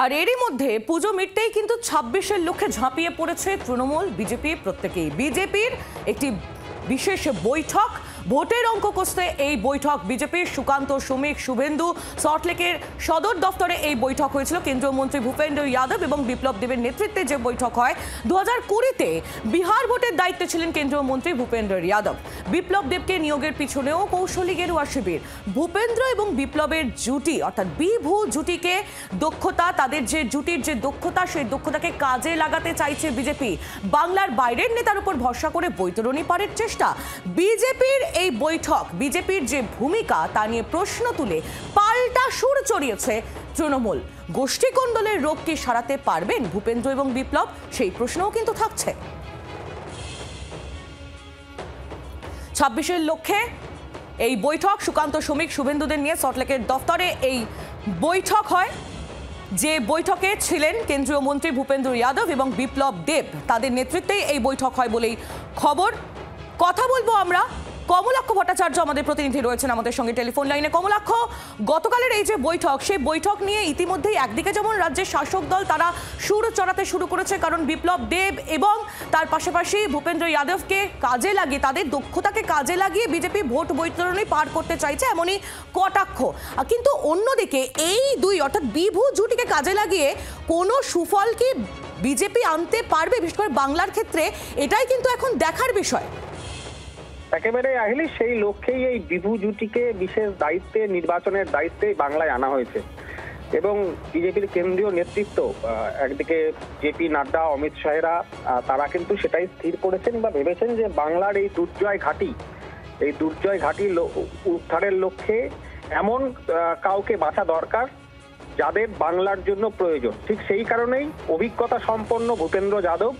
আর এরই মধ্যে পুজো মিটতেই কিন্তু ২৬-এর লক্ষ্যে ঝাঁপিয়ে পড়েছে তৃণমূল বিজেপি প্রত্যেকেই। বিজেপির একটি বিশেষ বৈঠক, ভোটের অঙ্ক কষতে এই বৈঠক। বিজেপির সুকান্ত, সুমিক, শুভেন্দু সল্টলেকের সদর দফতরে এই বৈঠক হয়েছিল। কেন্দ্রীয় মন্ত্রী ভূপেন্দ্র যাদব এবং বিপ্লব দেবের নেতৃত্বে যে বৈঠক হয় ২০২০-তে বিহার ভোটের দায়িত্বে ছিলেন কেন্দ্রীয় মন্ত্রী ভূপেন্দ্র যাদব। বিপ্লব দেবকে নিয়োগের পিছনেও কৌশলী গেরুয়া শিবির। ভূপেন্দ্র এবং বিপ্লবের জুটি অর্থাৎ বিভু জুটিকে দক্ষতা, তাদের যে জুটির যে দক্ষতা, সেই দক্ষতাকে কাজে লাগাতে চাইছে বিজেপি। বাংলার বাইরের নেতার উপর ভরসা করে বৈতরণী পারের চেষ্টা। বিজেপির এই বৈঠক, বিজেপির যে ভূমিকা তা নিয়ে প্রশ্ন তুলে পাল্টা সুর চড়িয়েছে তৃণমূল। গোষ্ঠী কোন্দলের রোগ কি সারাতে পারবেন ভূপেন্দ্র এবং বিপ্লব, সেই প্রশ্নও কিন্তু থাকছে। ২৬-এর লক্ষ্যে এই বৈঠক, সুকান্ত, সুমিক, শুভেন্দুদের নিয়ে সল্টলেকের দফতরে এই বৈঠক হয়। যে বৈঠকে ছিলেন কেন্দ্রীয় মন্ত্রী ভূপেন্দ্র যাদব এবং বিপ্লব দেব, তাদের নেতৃত্বেই এই বৈঠক হয় বলেই খবর। কথা বলবো আমরা, কমলাক্ষ ভট্টাচার্য আমাদের প্রতিনিধি রয়েছেন আমাদের সঙ্গে টেলিফোন লাইনে। কমলাক্ষ, গতকালের এই যে বৈঠক, সেই বৈঠক নিয়ে ইতিমধ্যেই একদিকে যেমন রাজ্যের শাসক দল তারা সুর চড়াতে শুরু করেছে, কারণ বিপ্লব দেব এবং তার পাশাপাশি ভূপেন্দ্র যাদবকে কাজে লাগিয়ে, তাদের দক্ষতাকে কাজে লাগিয়ে বিজেপি ভোট বৈতরণী পার করতে চাইছে, এমনই কটাক্ষ। কিন্তু অন্যদিকে এই দুই অর্থাৎ বিভু জুটিকে কাজে লাগিয়ে কোনো সুফল কি বিজেপি আনতে পারবে, বিশেষ করে বাংলার ক্ষেত্রে? এটাই কিন্তু এখন দেখার বিষয়। একেবারে আহিলি, সেই লক্ষ্যেই এই বিভু জুটিকে বিশেষ দায়িত্বে, নির্বাচনের দায়িত্বে বাংলায় আনা হয়েছে। এবং বিজেপির কেন্দ্রীয় নেতৃত্ব, একদিকে জেপি নাড্ডা, অমিত শাহেরা, তারা কিন্তু সেটাই স্থির করেছেন বা ভেবেছেন যে বাংলার এই দুর্জয় ঘাঁটি উদ্ধারের লক্ষ্যে এমন কাউকে বাছা দরকার যাদের বাংলার জন্য প্রয়োজন। ঠিক সেই কারণেই অভিজ্ঞতা সম্পন্ন ভূপেন্দ্র যাদব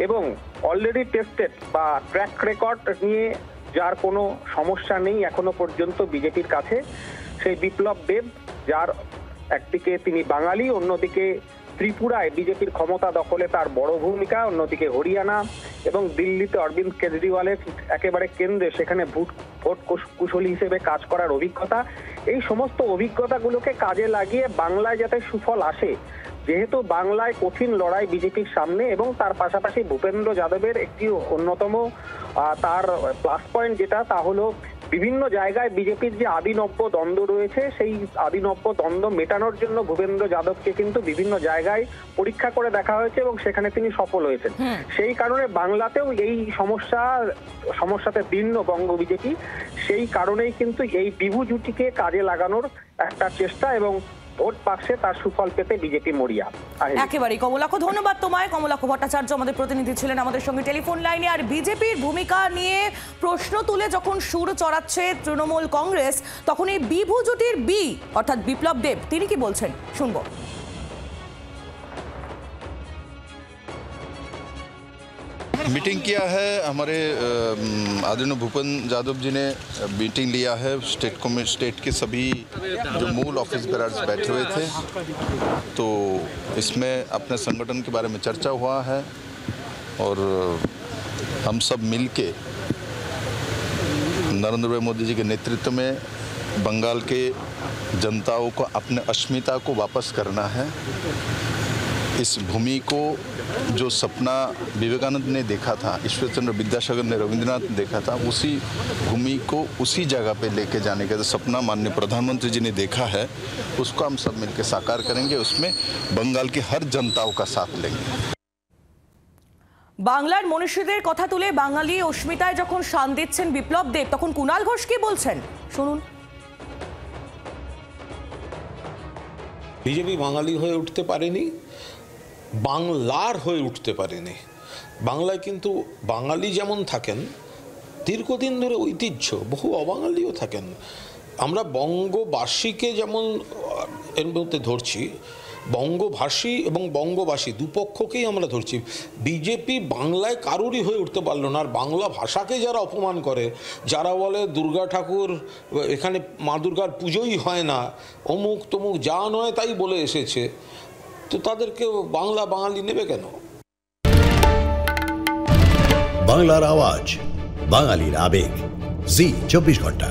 এবং অলরেডি টেস্টেড বা ট্র্যাক রেকর্ড নিয়ে যার কোনো সমস্যা নেই এখনো পর্যন্ত বিজেপির কাছে, সেই বিপ্লব দেব, যার একদিকে তিনি বাঙালি, অন্যদিকে ত্রিপুরায় বিজেপির ক্ষমতা দখলে তার বড় ভূমিকা, অন্যদিকে হরিয়ানা এবং দিল্লিতে অরবিন্দ কেজরিওয়ালের একেবারে কেন্দ্রে সেখানে ভোট কুশলী হিসেবে কাজ করার অভিজ্ঞতা। এই সমস্ত অভিজ্ঞতাগুলোকে কাজে লাগিয়ে বাংলায় যাতে সুফল আসে, যেহেতু বাংলায় কঠিন লড়াই বিজেপির সামনে, এবং তার পাশাপাশি ভূপেন্দ্র যাদবের একটি অন্যতম তার প্লাস পয়েন্ট যেটা, তা হলো বিভিন্ন জায়গায় বিজেপির যে আদিনব্য দ্বন্দ্ব রয়েছে, সেই আদিনব্য দ্বন্দ্ব মেটানোর জন্য ভূপেন্দ্র যাদবকে কিন্তু বিভিন্ন জায়গায় পরীক্ষা করে দেখা হয়েছে এবং সেখানে তিনি সফল হয়েছেন। সেই কারণে বাংলাতেও এই সমস্যাতে দীর্ণ বঙ্গ বিজেপি। সেই কারণেই কিন্তু এই বিভু জুটিকে কাজে লাগানোর একটা চেষ্টা এবং ভোট বাক্সে তার সুফল পেতে বিজেপি মরিয়া। একেবারেই কমলাক্ষ, ধন্যবাদ তোমায়। কমলাক্ষ ভট্টাচার্য আমাদের প্রতিনিধি ছিলেন আমাদের সঙ্গে টেলিফোন লাইনে। আর বিজেপির ভূমিকা নিয়ে প্রশ্ন তুলে যখন সুর চড়াচ্ছে তৃণমূল কংগ্রেস, তখন এই বিভু জুটির বি অর্থাৎ বিপ্লব দেব, তিনি কি বলছেন শুনবো। मीटिंग किया है, हमारे आदरणीय भूपेंद्र यादव जी ने मीटिंग लिया है। स्टेट के सभी जो मूल ऑफिस बेयर्स बैठे हुए थे, तो इसमें अपने संगठन के बारे में चर्चा हुआ है और हम सब मिलके नरेंद्र भाई मोदी जी के नेतृत्व में बंगाल के जनताओं को अपने अस्मिता को वापस करना है। इस भूमि को जो सपना विवेकानंद ने देखा था, ईश्वरचंद्र विद्यासागर ने, रविंद्रनाथ ने देखा था, उसी भूमि को उसी जगह पे लेके जाने का जो सपना माननीय प्रधानमंत्री जी ने देखा है, उसको हम सब मिलकर साकार करेंगे। उसमें बंगाल की हर जनताओं का साथ लेंगे। বাংলার মনীষীদের কথা তুলে বাঙালি অস্মিতায় যখন শান দিচ্ছেন বিপ্লব দেব, তখন কুণাল ঘোষ কি বলছেন শুনুন। বিজেপি বাঙালি হয়ে উঠতে পারেনি, বাংলার হয়ে উঠতে পারেনি। বাংলায় কিন্তু বাঙালি যেমন থাকেন, দীর্ঘদিন ধরে ঐতিহ্য, বহু অবাঙালিও থাকেন। আমরা বঙ্গবাসীকে যেমন এর মধ্যে ধরছি, বঙ্গভাষী এবং বঙ্গবাসী দুপক্ষকেই আমরা ধরছি। বিজেপি বাংলায় কারোরই হয়ে উঠতে পারলো না। আর বাংলা ভাষাকে যারা অপমান করে, যারা বলে দুর্গা ঠাকুর এখানে মা দুর্গার পুজোই হয় না, অমুক তমুক যা নয় তাই বলে এসেছে, তো তাদেরকে বাঙালি নেবে কেন? বাংলার আওয়াজ, বাঙালির আবেগ, জি 24 ঘন্টা।